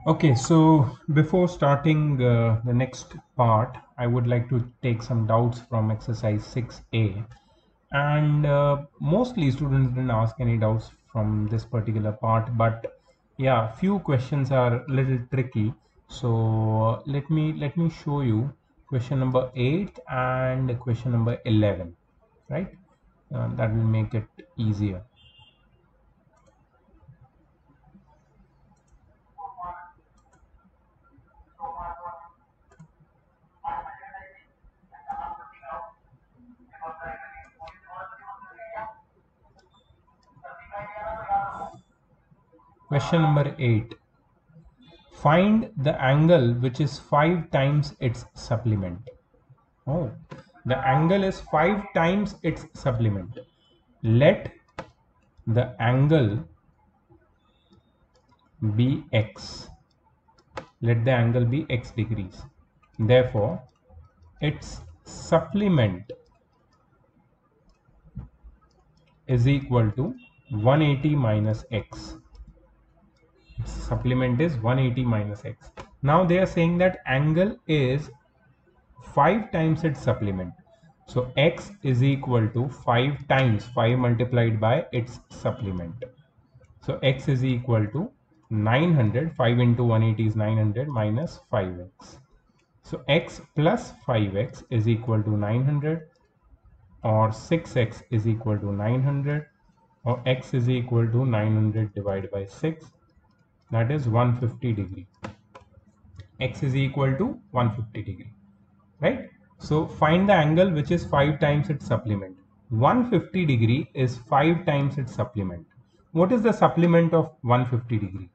Okay, so before starting the next part, I would like to take some doubts from exercise 6A. And mostly students didn't ask any doubts from this particular part, but yeah, few questions are a little tricky. So let me show you question number 8 and question number 11, right? That will make it easier. Question number 8. Find the angle which is 5 times its supplement. Oh, the angle is 5 times its supplement. Let the angle be x. Let the angle be x degrees. Therefore, its supplement is equal to 180 minus x. Its supplement is 180 minus x. Now they are saying that angle is 5 times its supplement. So x is equal to 5 times 5 multiplied by its supplement. So x is equal to 900. 5 into 180 is 900 minus 5x. So x plus 5x is equal to 900, or 6x is equal to 900, or x is equal to 900 divided by 6, that is 150 degree. X is equal to 150 degree, right? So find the angle which is 5 times its supplement. 150 degree is 5 times its supplement. What is the supplement of 150 degree?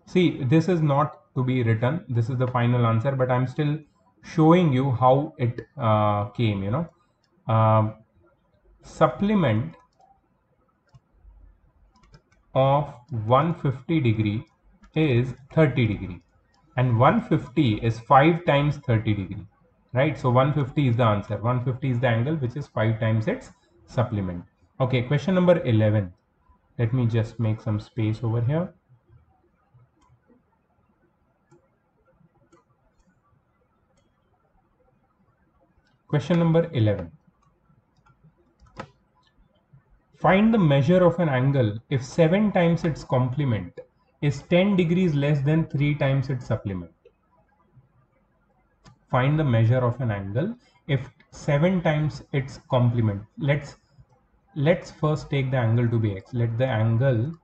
See, this is not to be written. This is the final answer, but I'm still showing you how it came, Supplement of 150 degree is 30 degree, and 150 is 5 times 30 degree, right? So 150 is the answer. 150 is the angle which is 5 times its supplement. Okay, question number 11. Let me just make some space over here. Question number 11. Find the measure of an angle if 7 times its complement is 10 degrees less than 3 times its supplement. Find the measure of an angle if 7 times its complement. Let's first take the angle to be x. Let the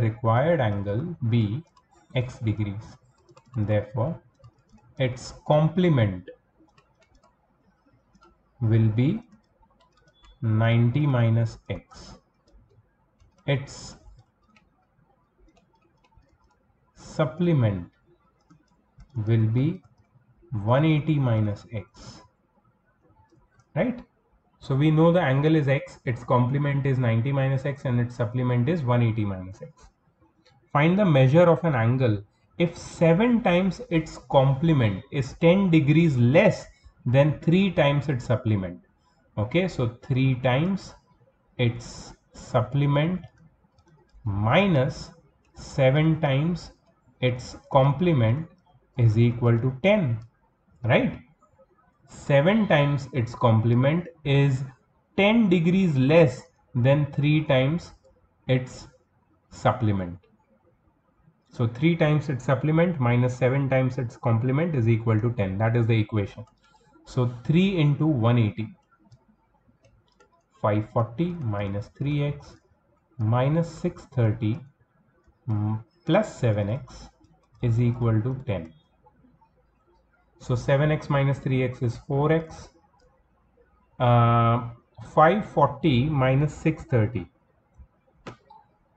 required angle be x degrees. Therefore, its complement will be 90 minus x. Its supplement will be 180 minus x, right? So we know the angle is x, its complement is 90 minus x, and its supplement is 180 minus x. Find the measure of an angle if 7 times its complement is 10 degrees less than 3 times its supplement. Okay, so 3 times its supplement minus 7 times its complement is equal to 10, right? 7 times its complement is 10 degrees less than 3 times its supplement. So 3 times its supplement minus 7 times its complement is equal to 10. That is the equation. So 3 into 180. 540 minus 3x minus 630 plus 7x is equal to 10. So 7x minus 3x is 4x. 540 minus 630.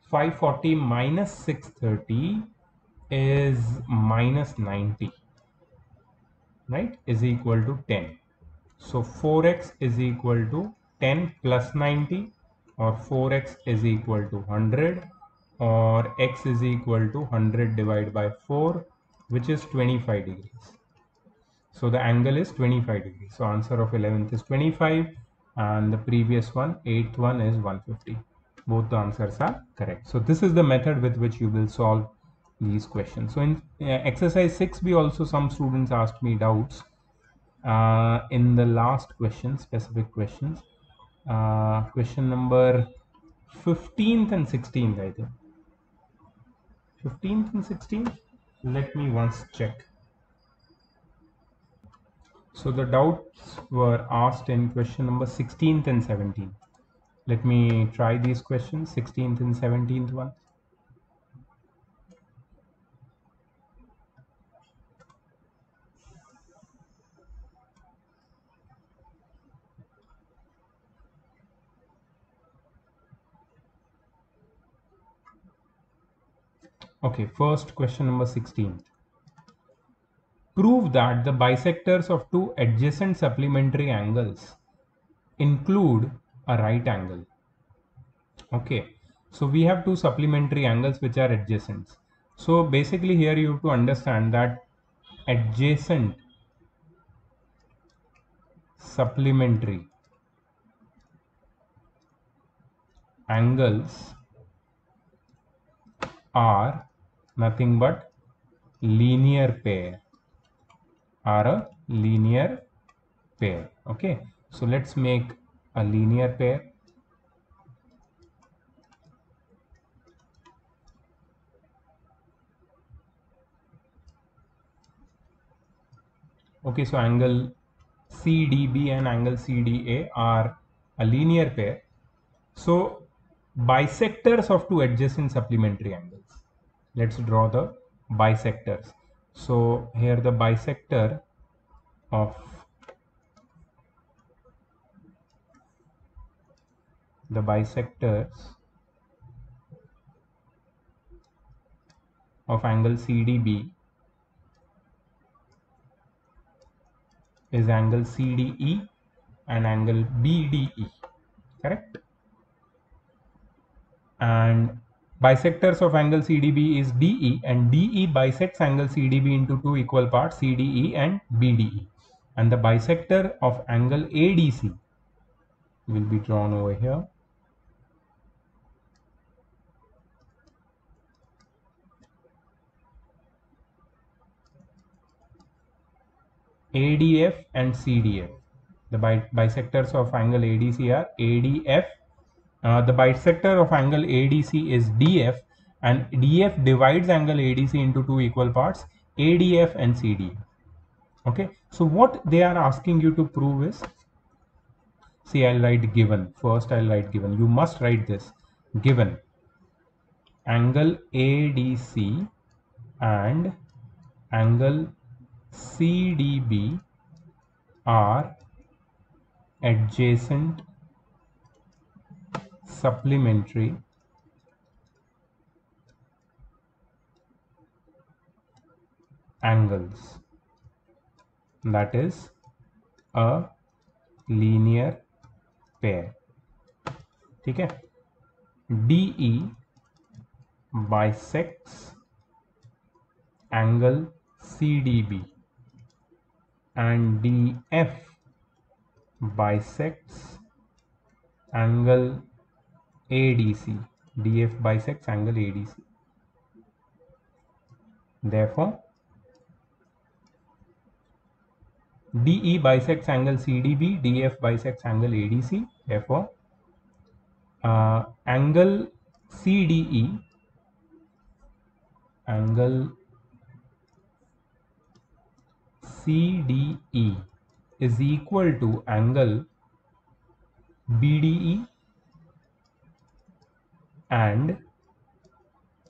540 minus 630 is minus 90, right, is equal to 10. So 4x is equal to 10 plus 90, or 4x is equal to 100, or x is equal to 100 divided by 4, which is 25 degrees. So the angle is 25 degrees. So answer of 11th is 25, and the previous one, 8th one, is 150. Both the answers are correct. So this is the method with which you will solve these questions. So in exercise 6 we also, some students asked me doubts in the last question, specific questions, question number 15th and 16th, I think 15th and 16th. Let me once check. So the doubts were asked in question number 16th and 17th. Let me try these questions, 16th and 17th one. Okay, first question number 16th. Prove that the bisectors of two adjacent supplementary angles include a right angle. Okay, so we have two supplementary angles which are adjacent. So basically here you have to understand that adjacent supplementary angles are nothing but linear pair, are a linear pair. Okay, so let's make a linear pair. Okay, so angle CDB and angle CDA are a linear pair. So bisectors of two adjacent supplementary angles. Let's draw the bisectors. So here the bisector of the bisectors of angle CDB is angle CDE and angle BDE, correct? And bisectors of angle CDB is DE, and DE bisects angle CDB into two equal parts, CDE and BDE. And the bisector of angle ADC will be drawn over here. ADF and CDF. The bisectors of angle ADC are ADF. The bisector of angle ADC is DF, and DF divides angle ADC into two equal parts, ADF and CDF. Okay, so what they are asking you to prove is, see, I'll write given. First I'll write given. You must write this. Given angle ADC and angle CDB are adjacent supplementary angles, that is a linear pair. ठीक है, DE bisects angle CDB and DF bisects angle ADC. DF bisects angle ADC. Therefore, DE bisects angle CDB, DF bisects angle ADC. Therefore, angle CDE, angle CDE is equal to angle BDE and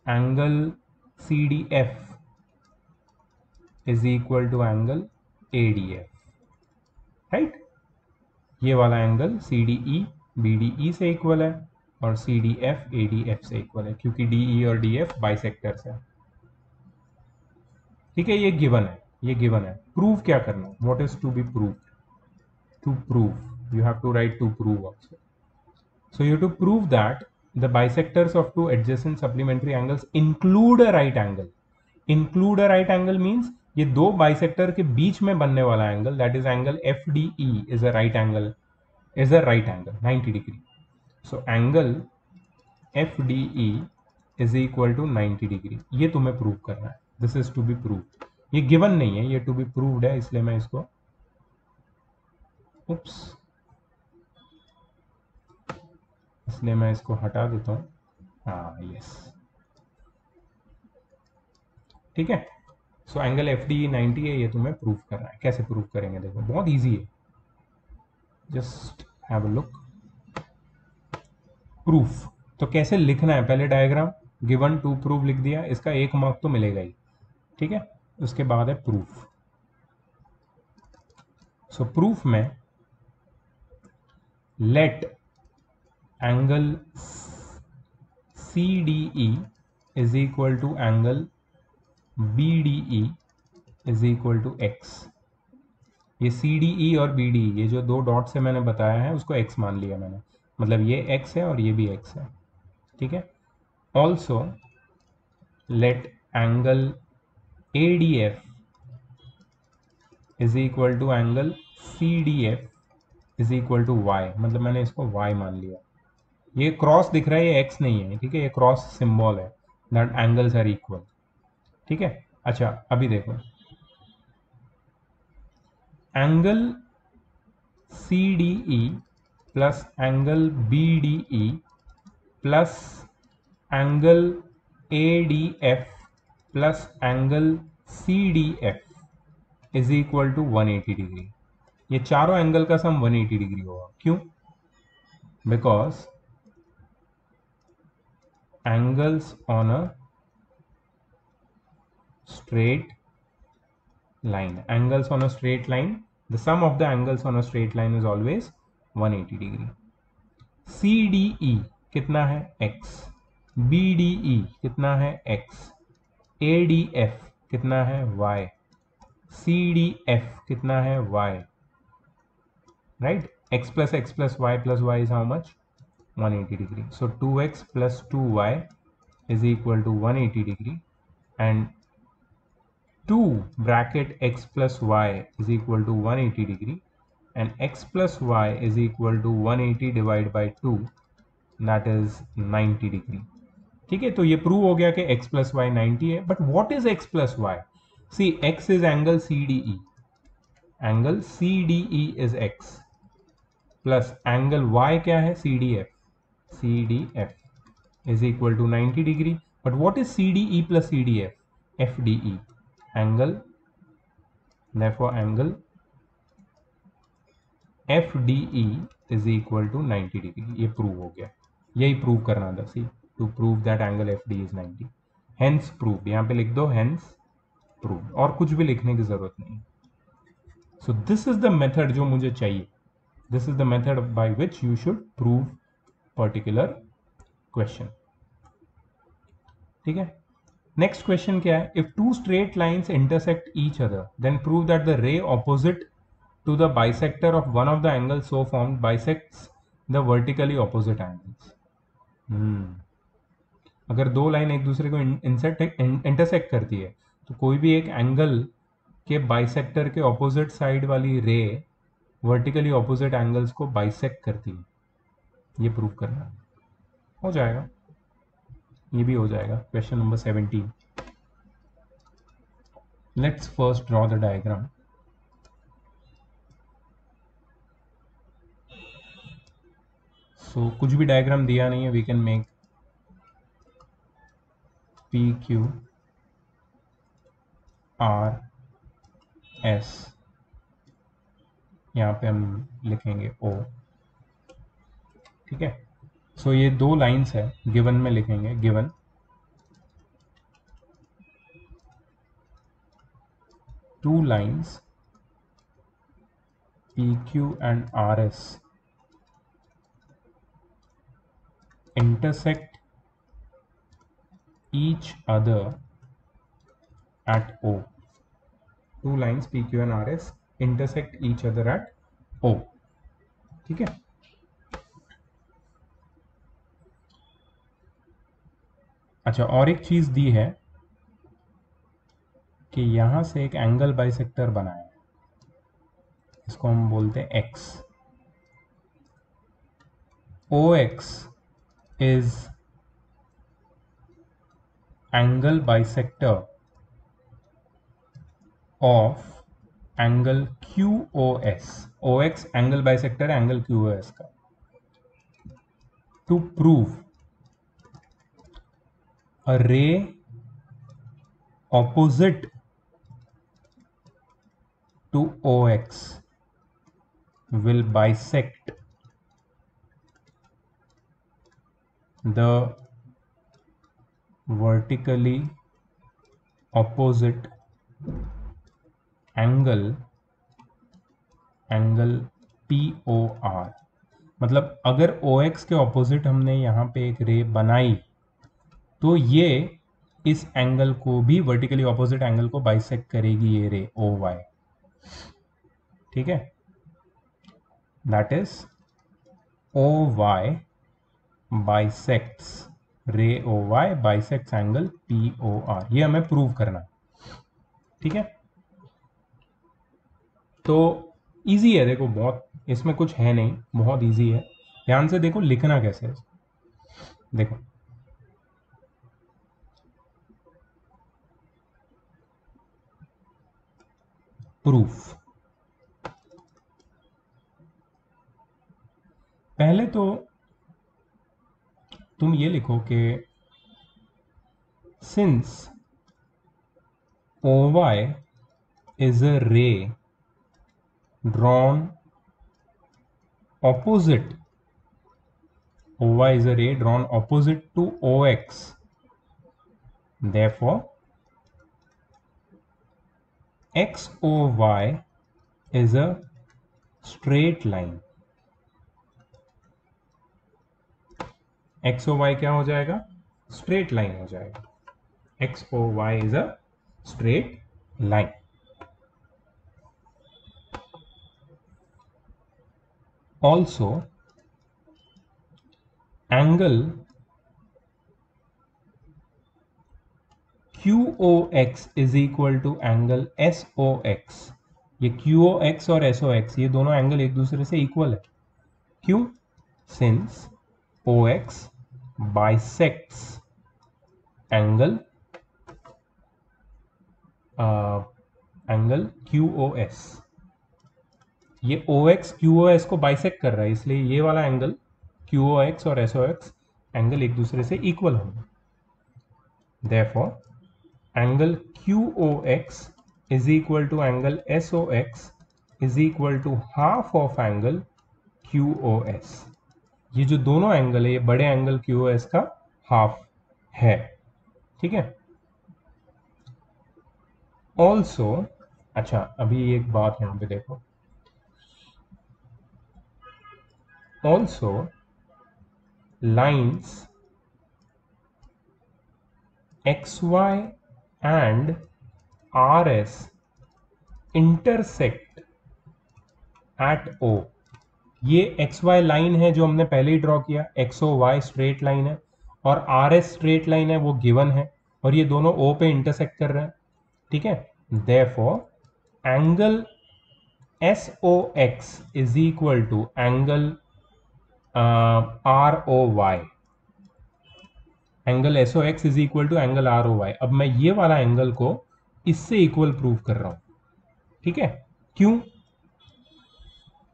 angle CDF is equal to angle ADF, right? ये वाला angle CDE BDE से equal है और CDF ADF से equal है, क्योंकि DE और DF bisectors है. ठीक है, ये गिवन है, ये गिवन है. प्रूव क्या करना है? What is to be prove? To prove you have to write to prove also. So you have to prove that the bisectors of two adjacent supplementary angles include a right angle. Include a right angle means ये दो bisector के बीच में बनने वाला angle, that is angle FDE is a right angle, is a right angle 90 degree. So angle FDE is equal to 90 degree. ये तुम्हें prove करना है, this is to be prove. ये गिवन नहीं है, ये टू बी प्रूव्ड है, इसलिए मैं इसको इसलिए मैं इसको हटा देता हूँ। हाँ यस, ठीक है। सो एंगल एफ डी 90 है, ये तुम्हें प्रूव करना है। कैसे प्रूव करेंगे देखो, बहुत ईजी है, just have a look. Proof तो कैसे लिखना है, पहले डायग्राम गिवन टू प्रूव लिख दिया, इसका 1 मार्क तो मिलेगा ही, ठीक है। उसके बाद है प्रूफ। सो प्रूफ में let angle C D E is equal to angle B D E is equal to X. ये सी डी ई और बी डी ई, ये जो दो डॉट से मैंने बताया है उसको एक्स मान लिया मैंने, मतलब ये एक्स है और ये भी एक्स है, ठीक है। Also let angle A D F is equal to angle C D F is equal to Y, मतलब मैंने इसको वाई मान लिया। ये क्रॉस दिख रहा है, ये एक्स नहीं है, ठीक है, ये क्रॉस सिंबल है, दैट एंगल्स आर इक्वल, ठीक है। अच्छा अभी देखो, angle C D E plus angle B D E plus angle A D F plus angle C D F is equal to 180 degree. ये चारों एंगल का सम 180 डिग्री होगा। क्यों? Because angles on a straight line, angles on a straight line, the sum of the angles on a straight line is always 180 degree. CDE कितना है x, BDE कितना है x, ADF कितना है y, CDF कितना है y, right? x plus y is how much? 180 degree. So 2x plus 2y is equal to 180 degree, and 2 bracket x plus y is equal to 180 degree, and x plus y is equal to 180 divided by 2, that is 90 degree, ठीक है। तो ये prove हो गया कि x plus y 90 है। But what is x plus y? See x is angle CDE, angle CDE is x, plus angle y क्या है? CDF is equal to 90 degree. But what is CDE plus CDF? FDE, angle, therefore angle FDE is equal to 90 degree. ये prove हो गया, यही prove करना था। See to prove that angle FD is 90, hence prove, यहाँ पे लिख दो हेंस प्रूव, और कुछ भी लिखने की जरूरत नहीं। So this is the method जो मुझे चाहिए, this is the method by which you should prove particular question, ठीक है। नेक्स्ट क्वेश्चन क्या है? If two straight lines intersect each other than prove that the रे opposite to the bisector of one of the angles so formed bisects the vertically opposite angles. अगर दो line एक दूसरे को इंटरसेक्ट करती है तो कोई भी एक एंगल के बाइसेक्टर के ऑपोजिट साइड वाली रे वर्टिकली ऑपोजिट एंगल्स को बाइसेक्ट करती है। ये प्रूव करना हो जाएगा, ये भी हो जाएगा। Question number 17, let's first draw the diagram. So कुछ भी डायग्राम दिया नहीं है, we can make PQ RS, यहाँ पे हम लिखेंगे O, ठीक है। सो ये दो लाइंस है, गिवन में लिखेंगे, given two lines PQ and RS intersect each other at O. Two lines PQ and RS intersect each other at O, ठीक है। अच्छा, और एक चीज दी है कि यहां से एक एंगल बाइसेक्टर बनाया है, इसको हम बोलते हैं X। OX is angle bisector of angle QOS. OX angle bisector angle QOS का. To prove a ray opposite to OX will bisect the vertically opposite angle POR. मतलब अगर OX के ऑपोजिट हमने यहाँ पे एक रे बनाई तो ये इस एंगल को भी वर्टिकली ऑपोजिट एंगल को बाइसेक्ट करेगी ये रे OY. ठीक है, दैट इज OY bisects रे OY bisects एंगल POR. ये हमें प्रूव करना. ठीक है, तो इजी है. देखो बहुत, इसमें कुछ है नहीं, बहुत इजी है. ध्यान से देखो लिखना कैसे है. देखो प्रूफ. पहले तो तुम ये लिखो कि since OY is a ray drawn opposite, OY is a ray drawn opposite to OX, therefore XOY is a straight line. XOY क्या हो जाएगा? स्ट्रेट लाइन हो जाएगा. XOY is a straight line. Also, angle QOX is equal to angle SOX. ये QOX और SOX ये दोनों angle एक दूसरे से इक्वल है. क्यों? Since OX bisects angle QOS. ये OX QOS को बाइसेक्ट कर रहा है, इसलिए ये वाला एंगल QOX और SOX एंगल एक दूसरे से इक्वल होंगे. Therefore, angle QOX is equal to angle SOX is equal to half of angle QOS. ये जो दोनों एंगल है ये बड़े एंगल QOS का हाफ है. ठीक है. ऑल्सो, अच्छा अभी एक बात यहां पे देखो. Also lines XY and RS intersect at O. ये XY लाइन है जो हमने पहले ही ड्रॉ किया. XOY स्ट्रेट लाइन है और RS स्ट्रेट लाइन है, वो गिवन है, और ये दोनों O पे इंटरसेक्ट कर रहे हैं. ठीक है. Therefore, angle SOX is equal to angle ROY. Angle SOX is equal to angle ROY. अब मैं ये वाला एंगल को इससे इक्वल प्रूव कर रहा हूं. ठीक है. क्यों?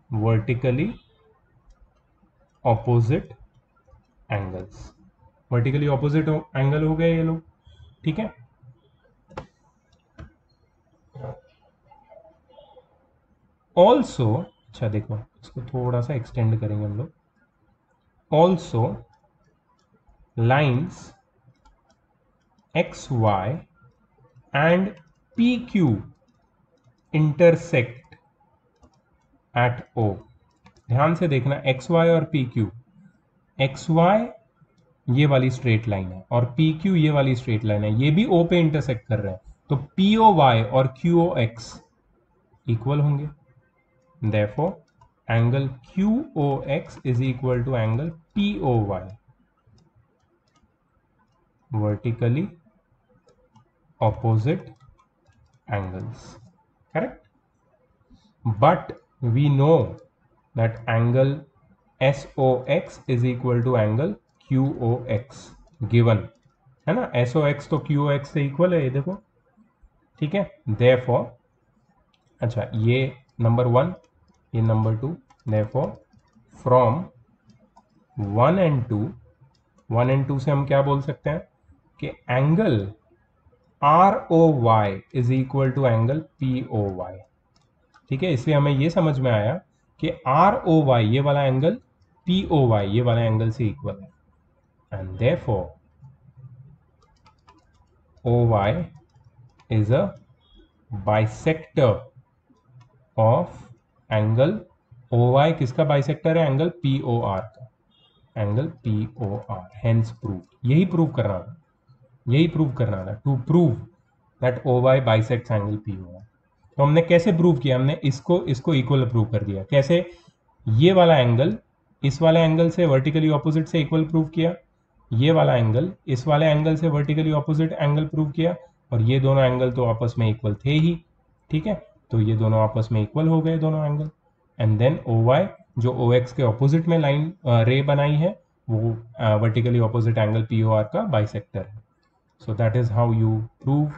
Vertically opposite angles. Vertically opposite angle हो गए ये लोग. ठीक है. ऑल्सो, अच्छा देखो इसको थोड़ा सा एक्सटेंड करेंगे हम लोग. Also lines XY and PQ intersect at O. ध्यान से देखना, XY और PQ. XY ये वाली स्ट्रेट लाइन है और PQ ये वाली स्ट्रेट लाइन है, ये भी O पे इंटरसेक्ट कर रहे हैं, तो POY और QOX इक्वल होंगे. Therefore, angle QOX is equal to angle POY. Vertically opposite angles. Correct? But we know that angle SOX is equal to angle QOX given. है ना, SOX तो QOX से इक्वल है, ये देखो, ठीक है। देयरफॉर, अच्छा ये नंबर 1, ये number 2, therefore from 1 and 2, 1 and 2 से हम क्या बोल सकते हैं कि angle ROY is equal to angle POY, ठीक है। इसलिए हमें ये समझ में आया कि ROY ये वाला एंगल POY ये वाला एंगल से इक्वल है, and therefore OY is a bisector of angle OY किसका बाइसेक्टर है, एंगल POR का, एंगल POR, हेंस प्रूव, यही प्रूव करना था, यही प्रूव करना था, to prove that OY bisects angle POR। तो हमने कैसे प्रूव किया, हमने इसको इसको इक्वल प्रूव कर दिया। कैसे, ये वाला एंगल इस वाले एंगल से वर्टिकली ऑपोजिट से इक्वल प्रूव किया, ये वाला एंगल इस वाले एंगल से वर्टिकली ऑपोजिट एंगल प्रूव किया, और ये दोनों एंगल तो आपस में इक्वल थे ही, ठीक है। तो ये दोनों आपस में इक्वल हो गए दोनों एंगल, एंड देन OY जो OX के ऑपोजिट में लाइन रे बनाई है वो वर्टिकली ऑपोजिट एंगल POR का बाइसेक्टर है। So that is how you prove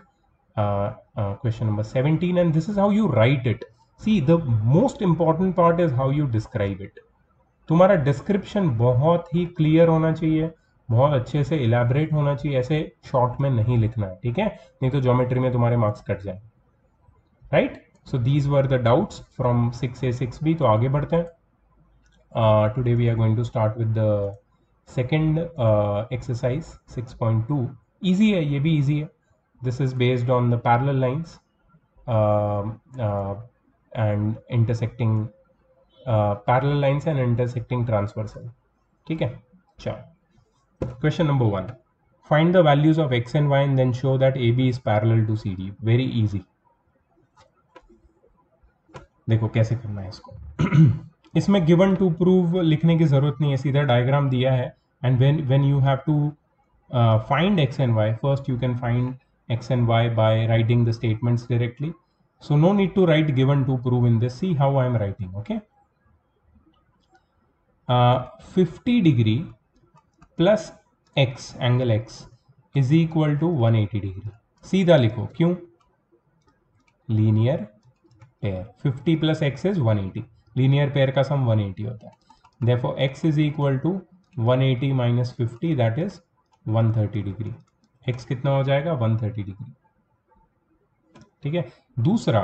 question number 17, and this is how you write it. See, the most important part is how you describe it. तुम्हारा description बहुत ही clear होना चाहिए, बहुत अच्छे से elaborate होना चाहिए, ऐसे शॉर्ट में नहीं लिखना है, ठीक है, नहीं तो ज्योमेट्री में तुम्हारे मार्क्स कट जाए, right. So these were the doubts from 6A 6B। तो आगे बढ़ते हैं। Today we are going to start with the second exercise 6.2। Easy है, ये भी ईजी है। This is based on the parallel lines and intersecting parallel lines and intersecting transversal, ठीक है। चलो, question number 1, find the values of x and y and then show that AB is parallel to CD। Very easy. देखो कैसे करना है इसको। इसमें given to prove लिखने की जरूरत नहीं है, सीधा डायग्राम दिया है, and when you have to find x and y, first you can find x and y by writing the statements directly, so no need to write given to prove in this. See how I am writing, okay. 50 degree plus x, angle x is equal to 180 degree। सीधा लिखो, क्यों, linear pair, 50 plus x is 180, linear pair का sum 180 होता है, therefore x is equal to 180 minus 50, that is 130 degree. x कितना हो जाएगा, 130 degree, ठीक है। दूसरा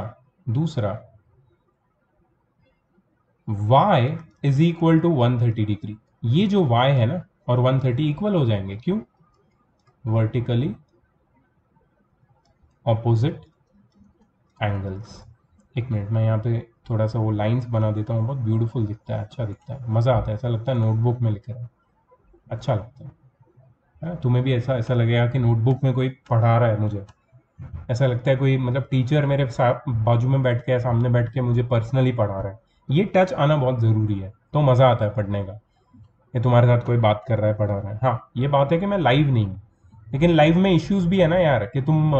y is equal to 130 degree. ये जो y है ना और 130 इक्वल हो जाएंगे, क्यों, वर्टिकली ऑपोजिट एंगल्स। एक मिनट, मैं यहाँ पे थोड़ा सा वो लाइंस बना देता हूँ, बहुत ब्यूटीफुल दिखता है, अच्छा दिखता है, मज़ा आता है, ऐसा लगता है नोटबुक में लिख रहा है, अच्छा लगता है। तुम्हें भी ऐसा लगेगा कि नोटबुक में कोई पढ़ा रहा है मुझे, ऐसा लगता है कोई मतलब टीचर मेरे बाजू में बैठ के, सामने बैठ के मुझे पर्सनली पढ़ा रहा है। ये टच आना बहुत ज़रूरी है, तो मज़ा आता है पढ़ने का, ये तुम्हारे साथ कोई बात कर रहा है, पढ़ा रहा है। हाँ, ये बात है कि मैं लाइव नहीं हूँ, लेकिन लाइव में इश्यूज भी है ना यार, कि तुम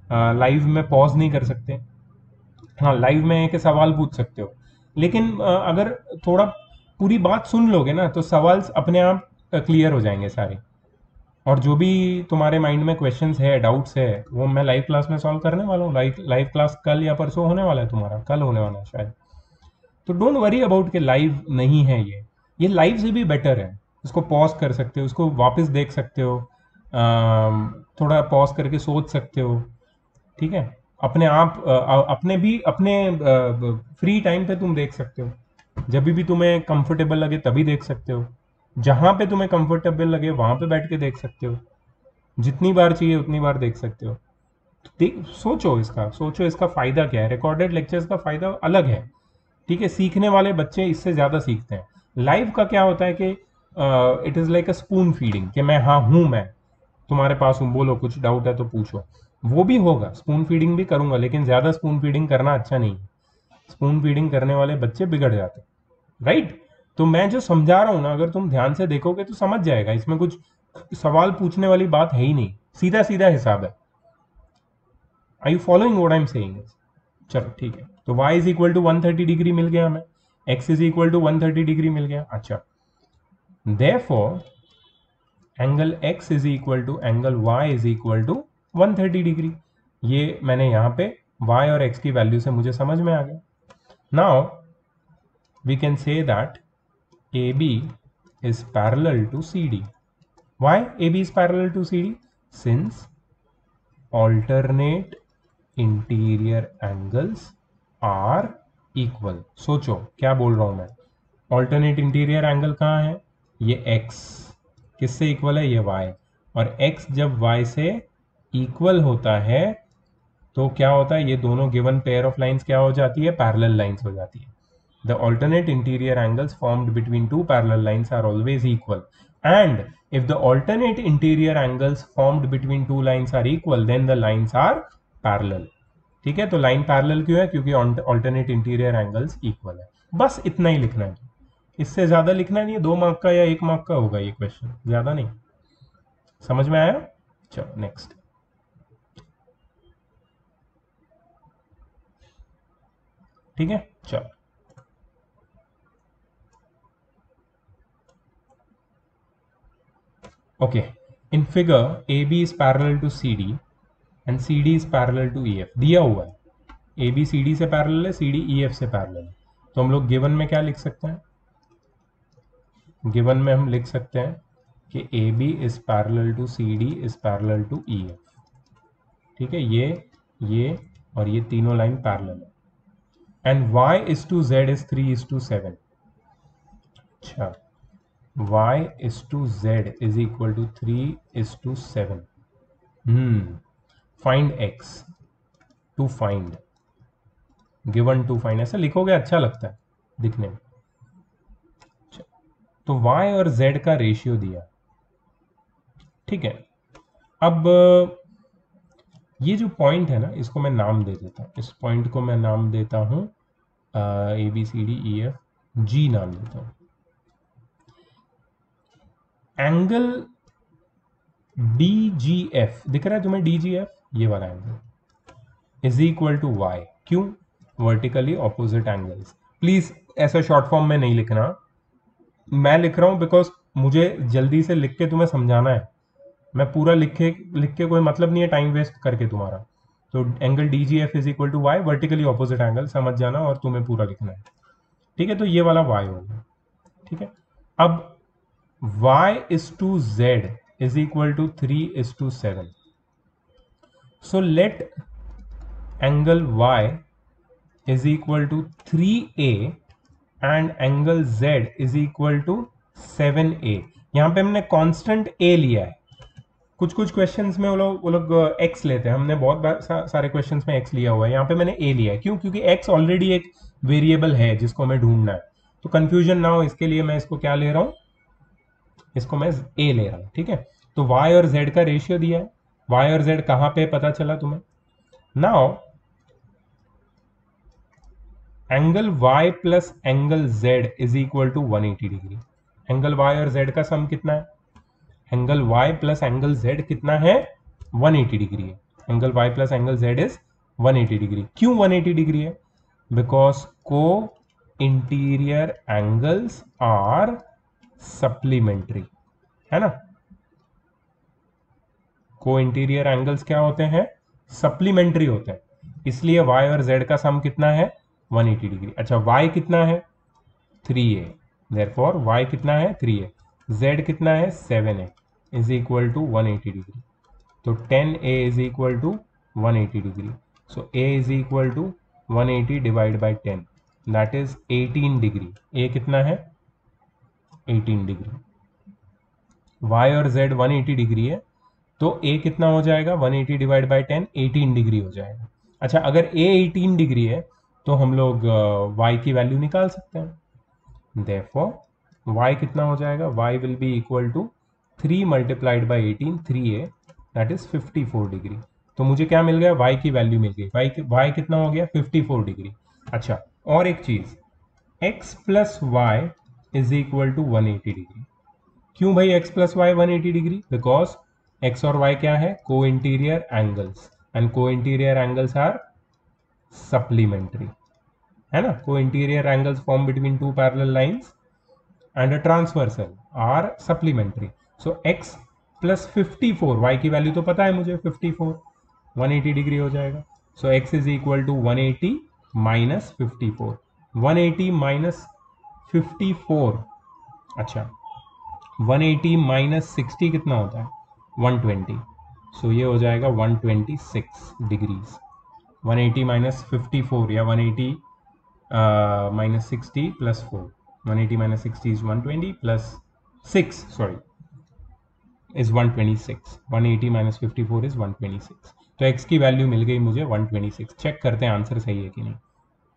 लाइव में पॉज नहीं कर सकते। हाँ, लाइव में एक सवाल पूछ सकते हो, लेकिन अगर थोड़ा पूरी बात सुन लोगे ना तो सवाल अपने आप क्लियर हो जाएंगे सारे, और जो भी तुम्हारे माइंड में क्वेश्चंस है, डाउट्स है, वो मैं लाइव क्लास में सॉल्व करने वाला हूँ। लाइव क्लास कल या परसों होने वाला है, तुम्हारा कल होने वाला है शायद। तो डोंट वरी अबाउट कि लाइव नहीं है, ये लाइव से भी बेटर है। इसको पॉज कर सकते हो, इसको वापस देख सकते हो, थोड़ा पॉज करके सोच सकते हो, ठीक है। अपने आप अपने फ्री टाइम पे तुम देख सकते हो, जब भी तुम्हें कंफर्टेबल लगे तभी देख सकते हो, जहां पे तुम्हें कंफर्टेबल लगे वहां पे बैठ के देख सकते हो, जितनी बार चाहिए उतनी बार देख सकते हो। सोचो इसका फायदा क्या है। रिकॉर्डेड लेक्चर्स का फायदा अलग है, ठीक है, सीखने वाले बच्चे इससे ज्यादा सीखते हैं। लाइव का क्या होता है कि it is like a spoon feeding, कि मैं हाँ हूं, मैं तुम्हारे पास हूं, बोलो कुछ डाउट है तो पूछो। वो भी होगा, स्पून फीडिंग भी करूंगा, लेकिन ज्यादा स्पून फीडिंग करना अच्छा नहीं है। स्पून फीडिंग करने वाले बच्चे बिगड़ जाते, राइट। तो मैं जो समझा रहा हूं ना, अगर तुम ध्यान से देखोगे तो समझ जाएगा, इसमें कुछ सवाल पूछने वाली बात है ही नहीं, सीधा सीधा हिसाब है। Are you following what I am saying? चलो ठीक है, तो y is equal to 130 degree मिल गया हमें, x is equal to 130 degree मिल गया। अच्छा, therefore angle x is equal to angle y is equal to 130 degree. ये मैंने यहाँ पे y और x की वैल्यू से मुझे समझ में आ गया। Now we can say that AB is parallel to CD. Why AB is parallel to CD? Since alternate interior angles are equal. सोचो क्या बोल रहा हूं मैं। ऑल्टरनेट इंटीरियर एंगल कहाँ है? ये x किससे इक्वल है? ये y। और x जब y से इक्वल होता है तो क्या होता है? ये दोनों गिवन पेयर ऑफ लाइंस क्या हो जाती है? पैरेलल लाइंस हो जाती है। The alternate interior angles formed between two parallel lines are always equal. And if the alternate interior angles formed between two lines are equal, then the lines are parallel. ठीक है, तो line parallel क्यों है? क्योंकि alternate interior angles equal है। बस इतना ही लिखना है, इससे ज्यादा लिखना नहीं है। 2 मार्क का या 1 मार्क का होगा ये क्वेश्चन, ज्यादा नहीं। समझ में आया? चलो नेक्स्ट। ठीक है, चलो okay. In figure AB is parallel to CD and CD is parallel to EF। दिया हुआ है AB CD से पैरेलल है, CD EF से पैरेलल है। तो हम लोग गिवन में क्या लिख सकते हैं? गिवन में हम लिख सकते हैं कि AB is parallel to CD is parallel to EF। ठीक है, ये और ये तीनों लाइन पैरेलल है। And Y is to Z is 3:7। अच्छा, y is to z is equal to 3:7। Find x to find given to find, ऐसा लिखोगे अच्छा लगता है दिखने में। तो y और z का रेशियो दिया। ठीक है, अब ये जो पॉइंट है ना, इसको मैं नाम दे देता हूं। इस पॉइंट को मैं नाम देता हूं ABCDEF, G नाम देता हूं। एंगल DGF दिख रहा है तुम्हें? DGF ये वाला angle is equal to y। क्यों? Vertically opposite angles. प्लीज ऐसा शॉर्ट फॉर्म में नहीं लिखना, मैं लिख रहा हूं बिकॉज मुझे जल्दी से लिख के तुम्हें समझाना है। मैं पूरा लिख के कोई मतलब नहीं है टाइम वेस्ट करके तुम्हारा। तो angle DGF is equal to y, vertically opposite angle, समझ जाना और तुम्हें पूरा लिखना है। ठीक है, तो ये वाला y होगा। ठीक है, अब y is to z is equal to 3:7। So let angle y is equal to 3a and angle z is equal to 7a। यहां पे हमने कांस्टेंट a लिया है। कुछ क्वेश्चंस में वो लोग x लेते हैं, हमने बहुत बार सारे क्वेश्चंस में x लिया हुआ है। यहाँ पे मैंने a लिया है। क्यों? क्योंकि x ऑलरेडी एक वेरिएबल है जिसको हमें ढूंढना है। तो कंफ्यूजन ना हो इसके लिए मैं इसको क्या ले रहा हूं? इसको मैं a ले रहा हूं। ठीक है, तो y और z का रेशियो दिया है। y और z कहां पे पता चला तुम्हें? Now angle y plus angle z is equal to 180 degree. Angle y और z का सम कितना है? Angle y plus angle z कितना है? 180 डिग्री है। Angle y plus angle z is 180 degree. क्यों 180 डिग्री है? बिकॉज को इंटीरियर एंगल्स आर सप्लीमेंट्री, है ना। को इंटीरियर एंगल्स क्या होते हैं? सप्लीमेंट्री होते हैं। इसलिए y और z का सम कितना है? 180 डिग्री। अच्छा, y कितना है? 3a। देयरफॉर y कितना है? 3a। z कितना है? 7a is equal to 180 degree. तो 10a is equal to 180 degree. So a is equal to 180 divide by 10, that is 18 degree. a कितना है? 18 डिग्री। y और z 180 डिग्री है, तो a कितना हो जाएगा? 180 डिवाइड बाई 10, 18 डिग्री हो जाएगा। अच्छा, अगर a 18 डिग्री है तो हम लोग y की वैल्यू निकाल सकते हैं। देयरफॉर y कितना हो जाएगा? y will be equal to 3 multiplied by 18, 3a, that is 54 degree. तो मुझे क्या मिल गया? y की वैल्यू मिल गई। y कितना हो गया? 54 डिग्री। अच्छा, और एक चीज, x plus y is equal to 180 degree. क्यों भाई x plus y 180 degree? Because x और y क्या है? Co interior angles, and co interior angles are supplementary, है ना। Co interior angles form between two parallel lines and a transversal are supplementary. So x plus 54, y की value तो पता है मुझे 54, 180 डिग्री हो जाएगा. So x is equal to 180 minus 54. 180 minus 54, अच्छा 180 माइनस 60 कितना होता है? 120. सो ये हो जाएगा 126 डिग्रीज. 180 माइनस 54 या 180 minus 60 plus 4. 180 minus 60 is 120 plus 6, sorry, is 126. 180 minus 54 is 126. तो x की वैल्यू मिल गई मुझे 126. चेक करते हैं आंसर सही है कि नहीं.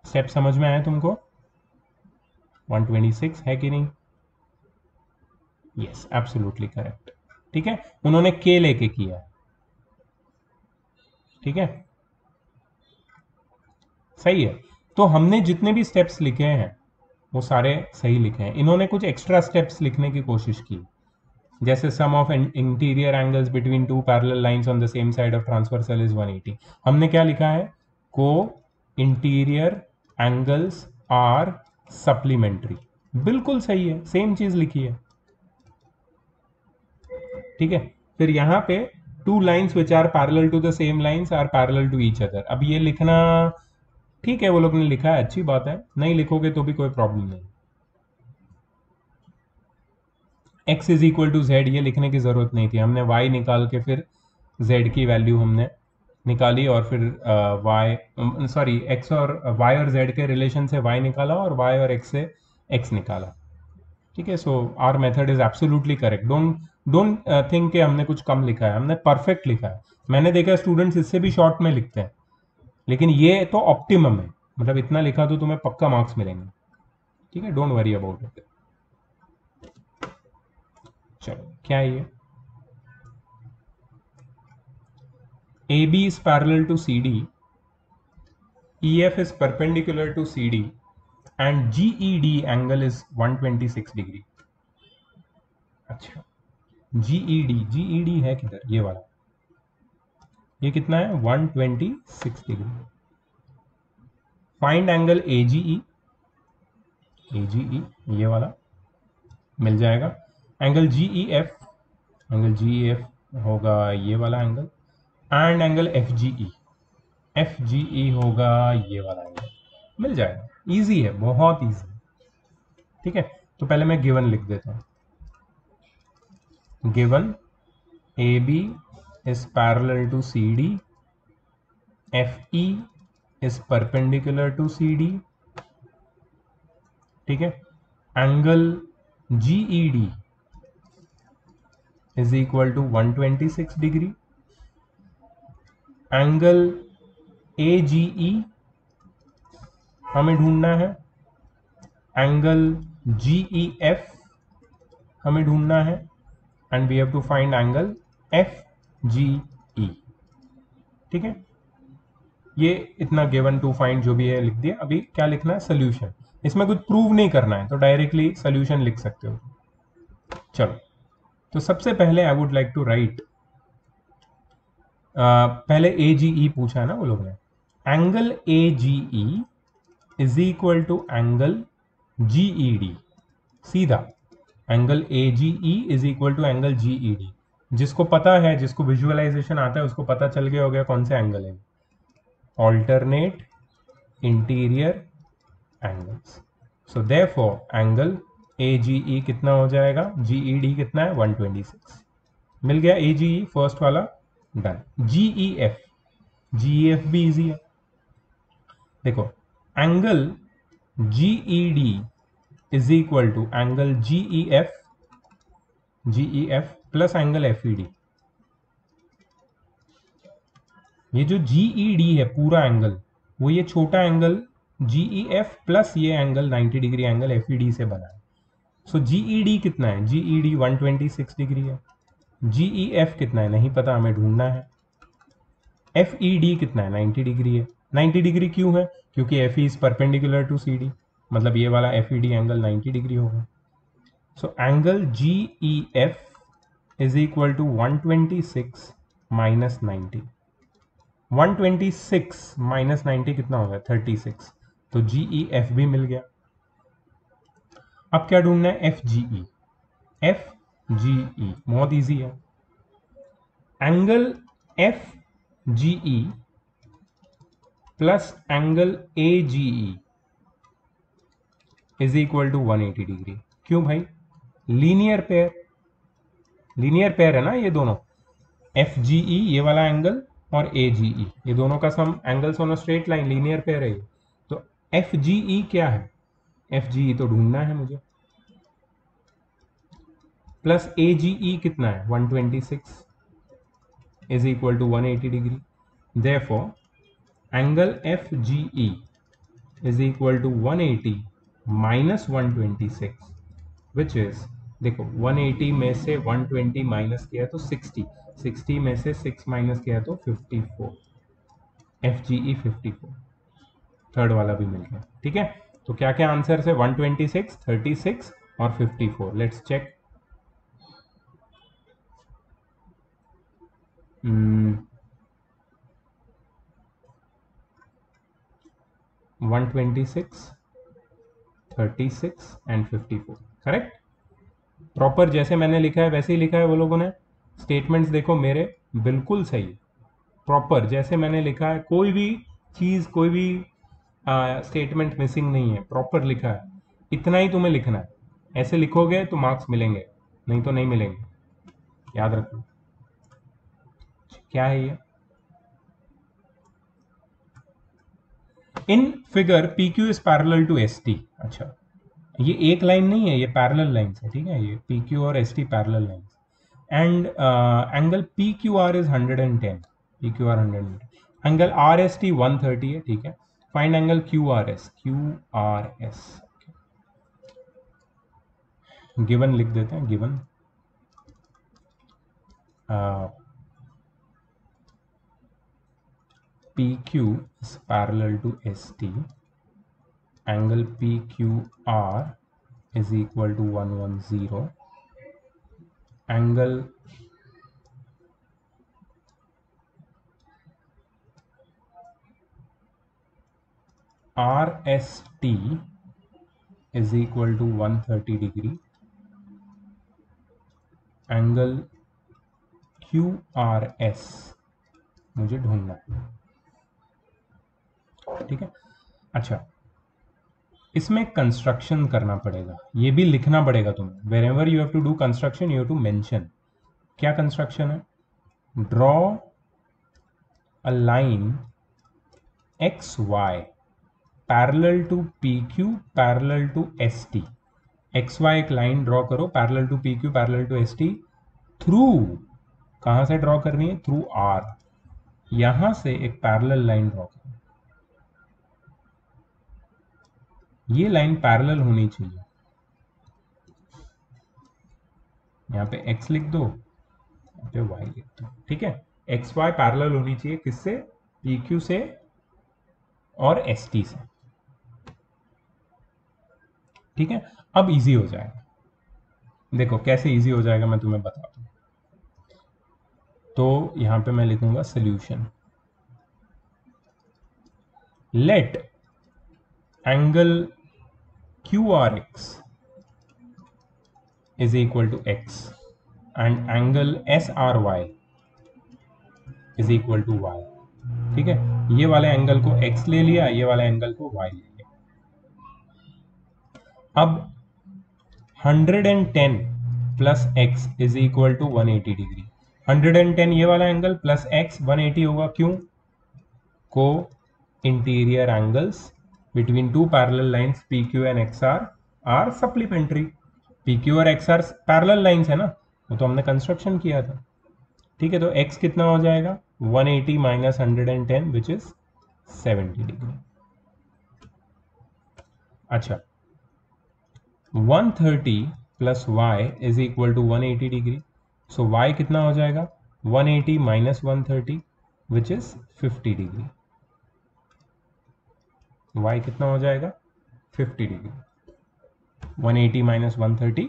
स्टेप समझ में आया तुमको? 126 है कि नहीं? Yes, absolutely correct. ठीक है, उन्होंने k लेके किया. ठीक है, सही है. तो हमने जितने भी स्टेप्स लिखे हैं वो सारे सही लिखे हैं. इन्होंने कुछ एक्स्ट्रा स्टेप्स लिखने की कोशिश की, जैसे sum of interior angles between two parallel lines on the same side of transversal is 180. हमने क्या लिखा है? Co interior angles are supplementary. बिल्कुल सही है, सेम चीज लिखी है. ठीक है, फिर यहां पे two lines which are parallel to the same lines are parallel to each other. अब ये लिखना ठीक है, वो लोग ने लिखा है, अच्छी बात है. नहीं लिखोगे तो भी कोई प्रॉब्लम नहीं. x is equal to z, ये लिखने की जरूरत नहीं थी. हमने y निकाल के फिर z की वैल्यू हमने निकाली और फिर y सॉरी x और y और z के रिलेशन से y निकाला और y और x से x निकाला. ठीक है, so our method is absolutely correct. Don't think कि हमने कुछ कम लिखा है. हमने परफेक्ट लिखा है. मैंने देखा स्टूडेंट्स इससे भी शॉर्ट में लिखते हैं, लेकिन ये तो ऑप्टिमम है. मतलब इतना लिखा तो तुम्हें पक्का मार्क्स मिलेंगे. ठीक है, डोंट वरी अबाउट इट. चलो, क्या है ये? AB is parallel to CD, EF is perpendicular to CD, and GED angle is 126 degree. अच्छा, GED है किधर? ये वाला. ये कितना है? 126 डिग्री. Find angle AGE. ये वाला मिल जाएगा. एंगल GEF होगा ये वाला एंगल. एंड एंगल FGE होगा ये वाला एंगल. मिल जाएगा. इजी है, बहुत इजी. ठीक है, तो पहले मैं गिवन लिख देता हूं. Given AB is parallel to CD, FE is perpendicular to CD. ठीक है, angle GED is equal to 126 degree. Angle AGE हमें ढूंढना है. एंगल GEF हमें ढूंढना है. And we have to find angle FGE. ठीक है, ये इतना गिवन टू फाइंड जो भी है लिख दिया. अभी क्या लिखना है? सोल्यूशन. इसमें कुछ प्रूव नहीं करना है, तो डायरेक्टली सोल्यूशन लिख सकते हो. चलो, तो सबसे पहले I would like to write, पहले AGE पूछा है ना वो लोग ने. Angle AGE is equal to angle GED. सीधा angle AGE is equal to angle GED. जिसको पता है, जिसको विजुअलाइजेशन आता है, उसको पता चल गया हो गया कौन से एंगल है. Alternate interior angles. So therefore angle AGE कितना हो जाएगा? GED कितना है? 126. मिल गया AGE फर्स्ट वाला. डन. GEF भी इजी है. देखो, angle GED is equal to angle GEF plus angle FED. ये जो GED है पूरा एंगल, वो ये छोटा एंगल GEF प्लस ये एंगल 90 डिग्री एंगल FED से बना है. सो GED कितना है? GED 126 डिग्री है. GEF कितना है? नहीं पता, हमें ढूंढना है. FED कितना है? 90 डिग्री है. 90 डिग्री क्यों है? क्योंकि FE is perpendicular to CD, मतलब ये वाला FED एंगल 90 डिग्री होगा. So angle GEF is equal to 126 minus 90. 126 minus 90 कितना होगा? 36. तो GEF भी मिल गया. अब क्या ढूंढना है? FGE. GE, बहुत इजी है। Angle FGE plus angle AGE is equal to 180 degree. क्यों भाई? लीनियर पेयर, लीनियर पेयर है ना ये दोनों, FGE ये वाला एंगल और AGE ये दोनों का sum, angles on a straight line, linear pair है ये। तो FGE क्या है? FGE तो ढूंढना है मुझे, प्लस AGE कितना है? 126 is equal to 180 degree. Therefore angle FGE is equal to 180 minus 126 which is, देखो 180 में से 120 माइनस किया तो 60, 60 में से 6 माइनस किया तो 54, FGE 54, थर्ड वाला भी मिल गया। ठीक है, तो क्या क्या आंसर है? 126, 36 और 54। Let's check. 126, 36 and 54 correct. Proper जैसे मैंने लिखा है वैसे ही लिखा है वो लोगों ने। स्टेटमेंट्स देखो मेरे बिल्कुल सही, प्रॉपर जैसे मैंने लिखा है, कोई भी चीज़, कोई भी स्टेटमेंट मिसिंग नहीं है, प्रॉपर लिखा है। इतना ही तुम्हें लिखना है, ऐसे लिखोगे तो मार्क्स मिलेंगे, नहीं तो नहीं मिलेंगे, याद रखो। क्या है ये? In figure P Q is parallel to S T. अच्छा, ये एक लाइन नहीं है, ये पैरेलल लाइंस है। ठीक है, ये पी क्यू और S T parallel lines. And angle P Q R is 110, P Q R 110, angle R S T 130 है। ठीक है, find angle Q R S, Q R S. Given लिख देते हैं, given PQ is parallel to ST, angle PQR is equal to 110, angle RST is equal to 130 degree, angle QRS मुझे ढूंढना है। ठीक है, अच्छा इसमें कंस्ट्रक्शन करना पड़ेगा, ये भी लिखना पड़ेगा तुम्हें। Wherever you have to do construction you have to mention. क्या कंस्ट्रक्शन है? Draw a line XY parallel to PQ parallel to ST। XY एक लाइन ड्रॉ करो parallel to PQ parallel to ST through, कहां से draw करनी है? Through R। यहां से एक पैरेलल लाइन ड्रॉ करो, ये लाइन पैरेलल होनी चाहिए। यहाँ पे x लिख दो, यहाँ पे y लिख दो। ठीक है, XY पैरेलल होनी चाहिए किससे? PQ से और ST से। ठीक है, अब इजी हो जाएगा। देखो कैसे इजी हो जाएगा मैं तुम्हें बताता हूँ। तो यहां पे मैं लिखूंगा solution, let angle QRX is equal to x and angle SRY is equal to y। ठीक है, ये वाले एंगल को x ले लिया, ये वाले एंगल को y ले लिया। अब 110 plus x is equal to 180 degree. 110 ये वाला एंगल प्लस x 180 होगा, क्यों? Co interior angles between two parallel lines PQ and XR are supplementary. PQ और XR पैरेलल लाइंस है ना, वो तो हमने कंस्ट्रक्शन किया था। ठीक है, तो x कितना हो जाएगा? 180 माइनस 110 विच इज 70 डिग्री। अच्छा, 130 plus y is equal to 180 degree. So y कितना हो जाएगा? 180 minus 130 which is 50 degree. y कितना हो जाएगा? 50 डिग्री। 180 minus 130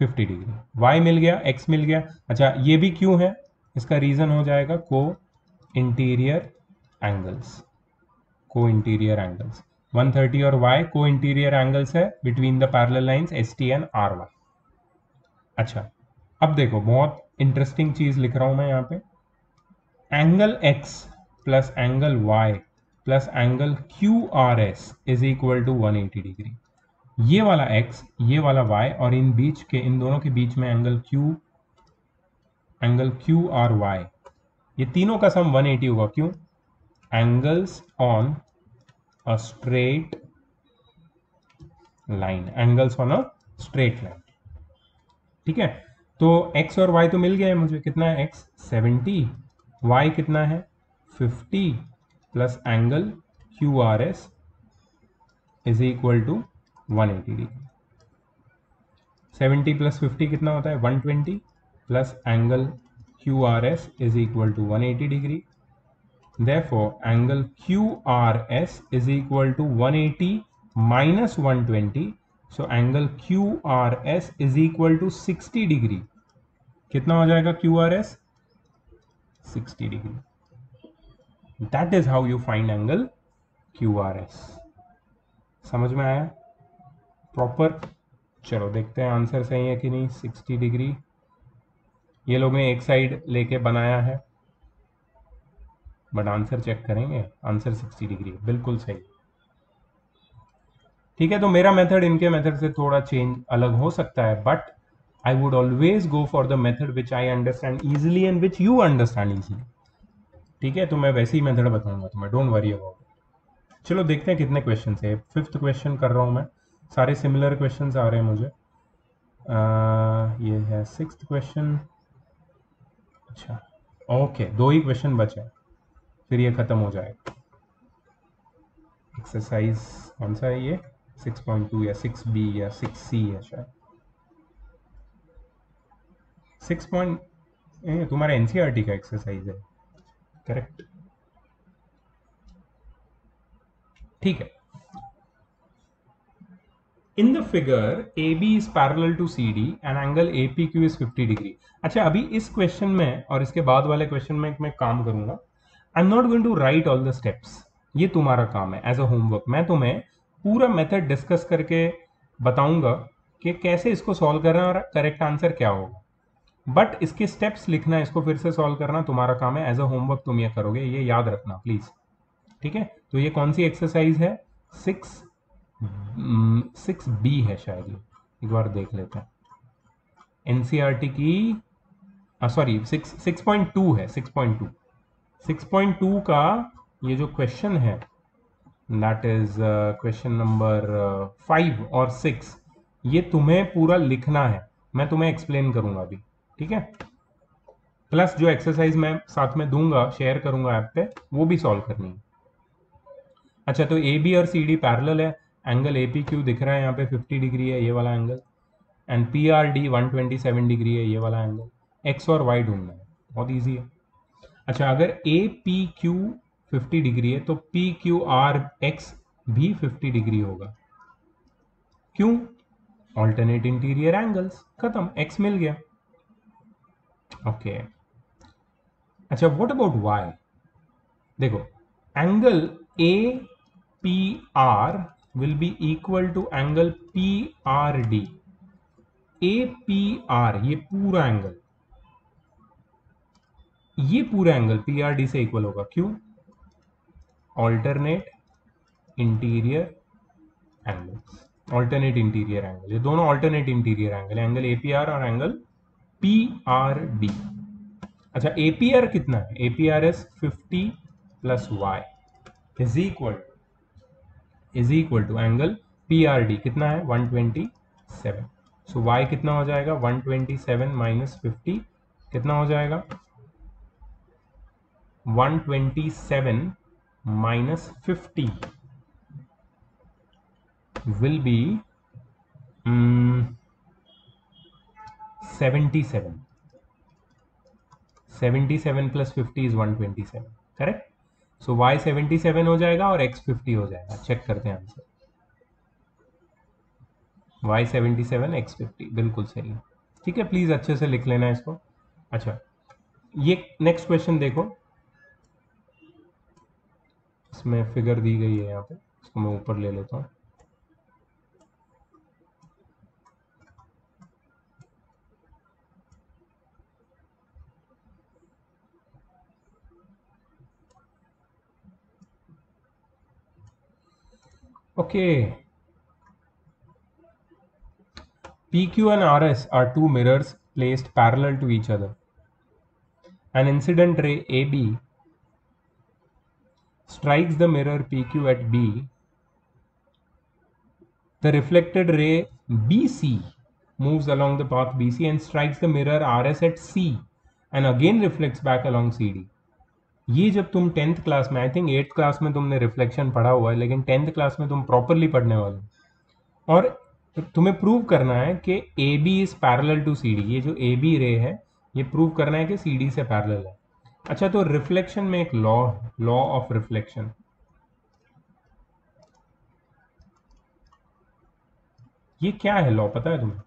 50 degree. y मिल गया, x मिल गया। अच्छा, ये भी क्यों है? इसका रीजन हो जाएगा को इंटीरियर एंगल्स, को इंटीरियर एंगल्स 130 और y को इंटीरियर एंगल्स है between the parallel lines ST and RY। अच्छा, अब देखो बहुत इंटरेस्टिंग चीज लिख रहा हूं मैं यहाँ पे। Angle x plus angle y plus angle Q R S is equal to 180 degree. ये वाला x, ये वाला y, और इन दोनों के बीच में एंगल क्यू आर वाई, ये तीनों का सम 180 होगा। क्यों? Angles on a straight line, angles on a straight line. ठीक है, तो x और y तो मिल गया है मुझे। कितना है x? 70, y कितना है? 50 plus angle Q R S is equal to 180 degree. 70 plus 50 कितना होता है? 120 plus angle Q R S is equal to 180 degree. Therefore, angle QRS is equal to 180 minus 120. So, angle QRS is equal to 60 degree. कितना हो जाएगा QRS? 60 degree. That is how you find angle QRS. समझ में आया? Proper. चलो देखते हैं answer सही है कि नहीं। 60 डिग्री ये लोग ने एक साइड लेके बनाया है, बट आंसर चेक करेंगे। आंसर 60 डिग्री बिल्कुल सही। ठीक है, तो मेरा मेथड इनके मेथड से थोड़ा चेंज अलग हो सकता है, but I would always go for the method which I understand easily and which you understand easily. ठीक है, तो मैं वैसे ही मेथड बताऊंगा तुम्हें, डोंट वरी अबाउट इट। चलो देखते हैं कितने क्वेश्चन है। 5th क्वेश्चन कर रहा हूं मैं, सारे सिमिलर क्वेश्चन आ रहे हैं मुझे। ये है 6th क्वेश्चन। अच्छा, ओके, 2 ही क्वेश्चन बचे, फिर ये खत्म हो जाएगा। एक्सरसाइज कौन सा है ये? 6.2 या 6B या 6C है शायद। 6 तुम्हारा एनसीईआरटी का एक्सरसाइज है, करेक्ट? ठीक है। In the figure A B is parallel to C D and angle A P Q is 50 degree. अच्छा, अभी इस क्वेश्चन में और इसके बाद वाले क्वेश्चन में मैं काम करूंगा। I am not going to write all the steps, ये तुम्हारा काम है एज अ होमवर्क। मैं तुम्हें पूरा मेथड डिस्कस करके बताऊंगा कि कैसे इसको सॉल्व करना और करेक्ट आंसर क्या होगा, बट इसके स्टेप्स लिखना, इसको फिर से सॉल्व करना तुम्हारा काम है। एज अ होमवर्क तुम ये करोगे, ये याद रखना प्लीज। ठीक है, तो ये कौन सी एक्सरसाइज है? 6B है शायद ये, एक बार देख लेते हैं। एनसीईआरटी की, सॉरी 6.2 है। 6.2 का ये जो क्वेश्चन है, दैट इज क्वेश्चन नंबर 5 और 6, ये तुम्हें पूरा लिखना है। मैं तुम्हें एक्सप्लेन करूंगा अभी, ठीक है? प्लस जो एक्सरसाइज मैं साथ में दूंगा, शेयर करूंगा ऐप पे, वो भी सॉल्व करनी है। अच्छा, तो ए बी और सी डी पैरेलल है। एंगल ए पी क्यू दिख रहा है यहाँ पे 50 डिग्री है, ये वाला angle. And P R D 127 degree है, ये वाला एंगल। एक्स और वाई ढूंढना है, बहुत ईजी है। अच्छा, अगर ए पी क्यू 50 डिग्री है तो पी क्यू आर एक्स भी 50 डिग्री होगा। क्यों? ऑल्टरनेट इंटीरियर एंगल्स, खत्म, एक्स मिल गया। ओके। अच्छा, व्हाट अबाउट वाई? देखो, angle A P R will be equal to angle P R D. A P R ये पूरा एंगल पी आर डी से इक्वल होगा। क्यों? Alternate interior angles, alternate interior angle, ये दोनों alternate interior angle, angle A P R और angle P R D. अच्छा, A P R कितना है? A P are S 50 plus y is equal to angle P R D कितना है? 127। सो Y कितना हो जाएगा? 127 माइनस 50 कितना हो जाएगा? 127 minus 50 will be 77। 77 plus 50 is 127, correct? So y 77 हो जाएगा और x 50 हो जाएगा। चेक करते हैं आंसर। y 77 x 50 बिल्कुल सही है। ठीक है, प्लीज अच्छे से लिख लेना इसको। अच्छा, ये नेक्स्ट क्वेश्चन देखो, इसमें फिगर दी गई है यहाँ पे, इसको मैं ऊपर ले लेता हूँ। Okay, PQ and RS are two mirrors placed parallel to each other. An incident ray AB strikes the mirror PQ at B. The reflected ray BC moves along the path BC and strikes the mirror RS at C and again reflects back along CD. ये जब तुम 10th class में, I think 8th class में तुमने reflection पढ़ा हुआ है, लेकिन 10th क्लास में तुम प्रॉपरली पढ़ने वाले हो। और तुम्हें प्रूव करना है कि A B is parallel to C D. ये जो ए बी रे है, ये प्रूव करना है कि सी डी से पैरेलल है। अच्छा, तो रिफ्लेक्शन में एक लॉ है, लॉ ऑफ रिफ्लेक्शन। ये क्या है लॉ, पता है तुम्हें?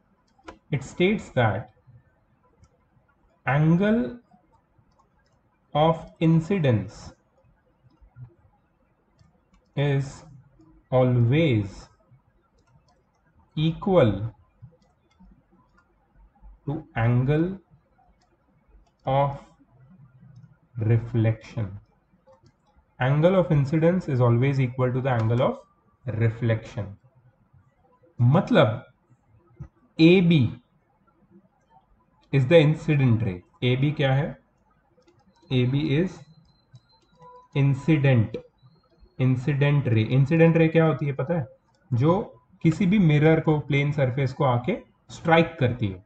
It states that angle of incidence is always equal to angle of reflection. Angle of incidence is always equal to the angle of reflection. मतलब AB is the incident ray. AB क्या है? AB is incident रे। Incident ray क्या होती है पता है? जो किसी भी मिरर को, प्लेन सरफेस को आके स्ट्राइक करती है।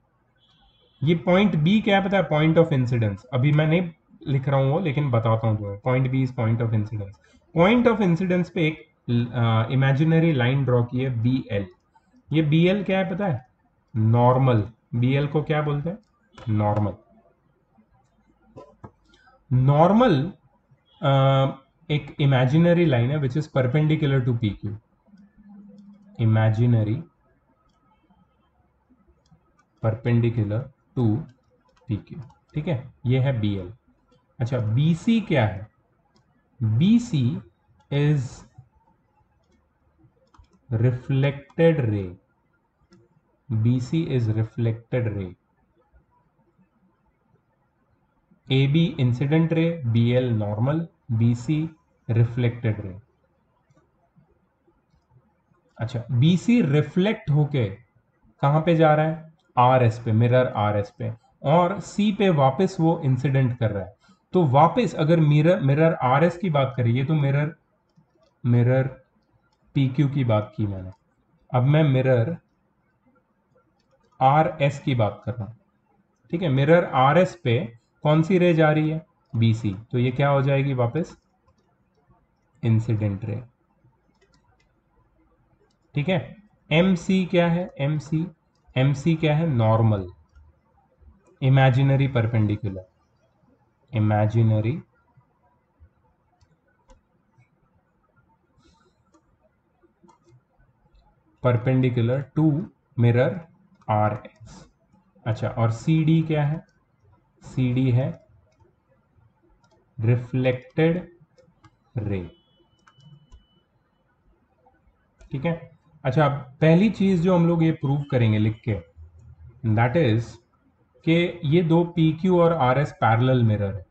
ये पॉइंट बी क्या है पता है? Point of incidence. अभी मैं नहीं लिख रहा हूं वो, लेकिन बताता हूं तुम्हें। Point B is point of incidence. Point of incidence पे एक इमेजिनरी लाइन ड्रॉ की है, बी एल। ये बी एल क्या है पता है? नॉर्मल। बी एल को क्या बोलते हैं? नॉर्मल। नॉर्मल एक इमेजिनरी लाइन है which is perpendicular to P Q. Imaginary perpendicular to P Q, ठीक है? ये है बी एल। अच्छा, बी सी क्या है? B C is reflected ray. B C is reflected ray. A B incident ray, B L normal, B C reflected ray. अच्छा, B सी reflect होके कहां पे जा रहा है? आर एस पे, मिरर आर एस पे, और सी पे वापस वो इंसिडेंट कर रहा है। तो वापस अगर मिरर आर एस की बात करिए तो मिरर पी क्यू की बात की मैंने, अब मैं मिरर आर एस की बात कर रहा हूं, ठीक है? मिरर आर एस पे कौन सी रे जा रही है? B C. तो ये क्या हो जाएगी वापस? इंसिडेंट रे, ठीक है? एम सी क्या है? एम सी क्या है? Normal. Imaginary perpendicular, imaginary perpendicular to mirror R S. अच्छा, और सी डी क्या है? सी डी है रिफ्लेक्टेड रे, ठीक है? अच्छा, पहली चीज जो हम लोग ये प्रूव करेंगे लिख के, दैट इज कि ये दो पी क्यू और आर एस पैरेलल मिरर है।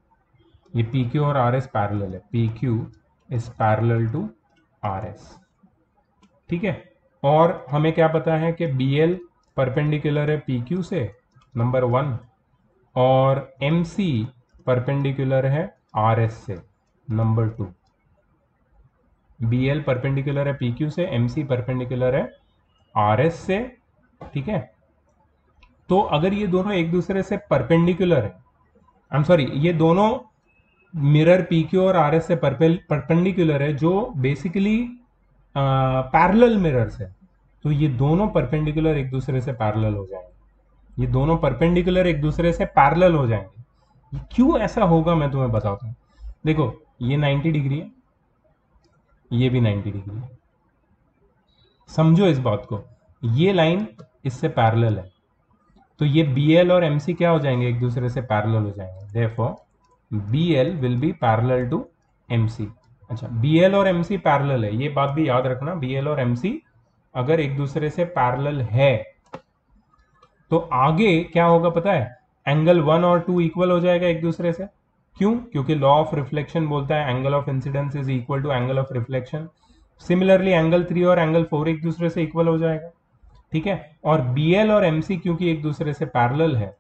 ये पी क्यू और आर एस पैरेलल है। P Q is parallel to R S, ठीक है? और हमें क्या पता है कि बी एल परपेंडिकुलर है पी क्यू से, नंबर 1, और एम सी परपेंडिकुलर है आर एस से, नंबर 2। बी एल परपेंडिकुलर है पी क्यू से, एम सी परपेंडिकुलर है आर एस से, ठीक है? तो अगर ये दोनों एक दूसरे से परपेंडिकुलर है, आई एम सॉरी, ये दोनों मिरर पी क्यू और आर एस से परपेंडिकुलर है, जो बेसिकली पैरेलल मिरर्स है, तो ये दोनों परपेंडिकुलर एक दूसरे से पैरेलल हो जाएंगे। ये दोनों परपेंडिकुलर एक दूसरे से पैरेलल हो जाएंगे। क्यों ऐसा होगा मैं तुम्हें बताता हूं। देखो, ये 90 डिग्री है, ये भी 90 डिग्री है। समझो इस बात को, ये लाइन इससे पैरेलल है, तो ये बी एल और एम सी क्या हो जाएंगे? एक दूसरे से पैरेलल हो जाएंगे। Therefore B L will be parallel to M C. अच्छा, बी एल और एम सी पैरेलल है, ये बात भी याद रखना। बी एल और एम सी अगर एक दूसरे से पैरेलल है तो आगे क्या होगा पता है? एंगल 1 और 2 इक्वल हो जाएगा एक दूसरे से। क्यों? क्योंकि लॉ ऑफ रिफ्लेक्शन बोलता है angle of incidence is equal to angle of reflection. Similarly angle 3 और एंगल 4 एक दूसरे से इक्वल हो जाएगा, ठीक है। और BL और MC क्योंकि एक दूसरे से पैरेलल है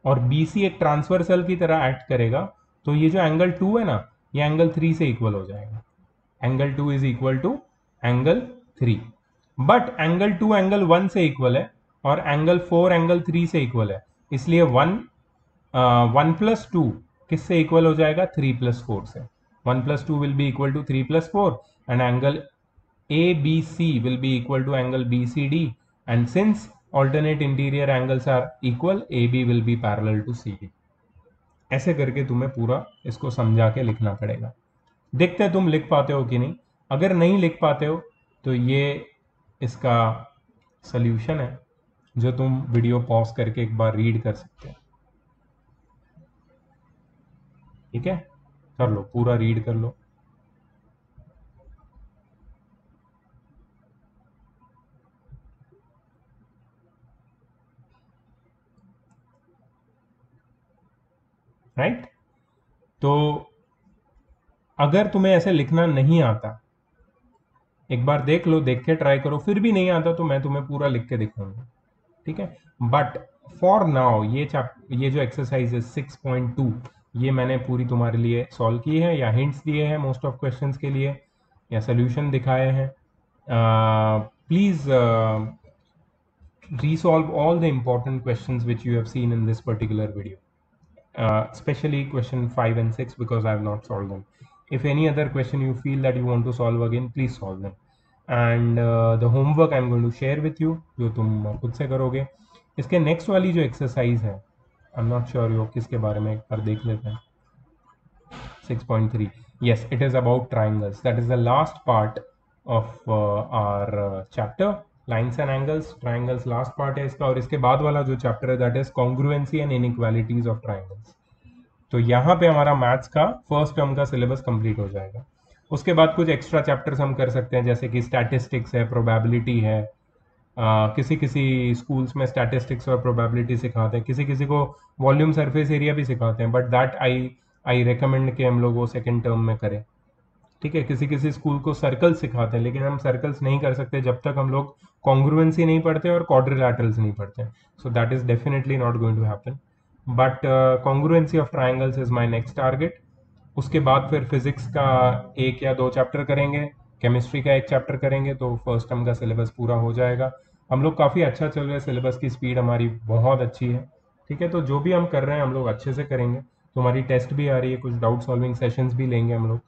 और BC एक ट्रांसवर्सल की तरह एक्ट करेगा, तो ये जो एंगल 2 है ना, ये एंगल 3 से इक्वल हो जाएगा। Angle 2 is equal to angle 3। But angle 2 angle 1 से इक्वल है और एंगल 4 एंगल 3 से इक्वल है, इसलिए 1 + 2 किससे इक्वल हो जाएगा? 3 + 4 से। 1 + 2 will be equal to 3 + 4 and angle ABC will be equal to angle BCD, and since alternate interior angles are equal, AB will be parallel to CD। ऐसे करके तुम्हें पूरा इसको समझा के लिखना पड़ेगा। देखते हैं तुम लिख पाते हो कि नहीं। अगर नहीं लिख पाते हो तो ये इसका सल्यूशन है जो तुम वीडियो पॉज करके एक बार रीड कर सकते हो, ठीक है। कर लो, पूरा रीड कर लो। राइट, तो अगर तुम्हें ऐसे लिखना नहीं आता, एक बार देख लो, देख के ट्राई करो, फिर भी नहीं आता तो मैं तुम्हें पूरा लिख के दिखाऊंगा, ठीक है। बट फॉर नाउ ये जो एक्सरसाइज है 6.2, ये मैंने पूरी तुम्हारे लिए सॉल्व की है, या हिंट्स दिए हैं मोस्ट ऑफ क्वेश्चंस के लिए, या सोल्यूशन दिखाए हैं। Please resolve all the important questions which you have seen in this particular video, especially question 5 and 6 because I have not solved them. If any other question you feel that you want to solve again, please solve them. And the homework I'm going to share with you, जो तुम खुद से करोगे। इसके next वाली जो exercise है, आई am not sure यो किसके बारे में, एक बार देख लेते हैं। 6.3, yes, it is about triangles. That is the last part of our chapter, lines and angles, triangles last part है इसका। और इसके बाद वाला जो चैप्टर है that is congruency and inequalities of triangles। तो यहाँ पे हमारा मैथ्स का फर्स्ट टर्म का सिलेबस कंप्लीट हो जाएगा। उसके बाद कुछ एक्स्ट्रा चैप्टर्स हम कर सकते हैं, जैसे कि स्टैटिस्टिक्स है, प्रोबेबिलिटी है। किसी किसी स्कूल्स में स्टैटिस्टिक्स और प्रोबेबिलिटी सिखाते हैं, किसी किसी को वॉल्यूम सरफेस एरिया भी सिखाते हैं, बट दैट आई रिकमेंड कि हम लोग वो सेकेंड टर्म में करें, ठीक है। किसी किसी स्कूल को सर्कल्स सिखाते हैं, लेकिन हम सर्कल्स नहीं कर सकते जब तक हम लोग कॉन्ग्रुएंसी नहीं पढ़ते और क्वाड्रिलैटरल्स नहीं पढ़ते, so that is definitely not going to happen. But congruency of triangles is my next target. उसके बाद फिर फिजिक्स का 1 या 2 चैप्टर करेंगे, केमिस्ट्री का 1 चैप्टर करेंगे, तो फर्स्ट टर्म का सिलेबस पूरा हो जाएगा। हम लोग काफ़ी अच्छा चल रहे हैं, सिलेबस की स्पीड हमारी बहुत अच्छी है, ठीक है। तो जो भी हम कर रहे हैं हम लोग अच्छे से करेंगे। तुम्हारी टेस्ट भी आ रही है, कुछ डाउट सॉल्विंग सेशंस भी लेंगे हम लोग,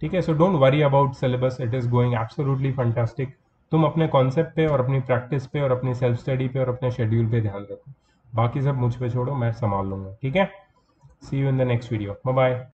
ठीक है। So don't worry about syllabus, it is going absolutely fantastic. तुम अपने कॉन्सेप्ट पे और अपनी प्रैक्टिस पे और अपनी सेल्फ स्टडी पे और अपने शेड्यूल पे ध्यान रखो, बाकी सब मुझ पे छोड़ो, मैं संभाल लूंगा, ठीक है। See you in the next video, bye bye.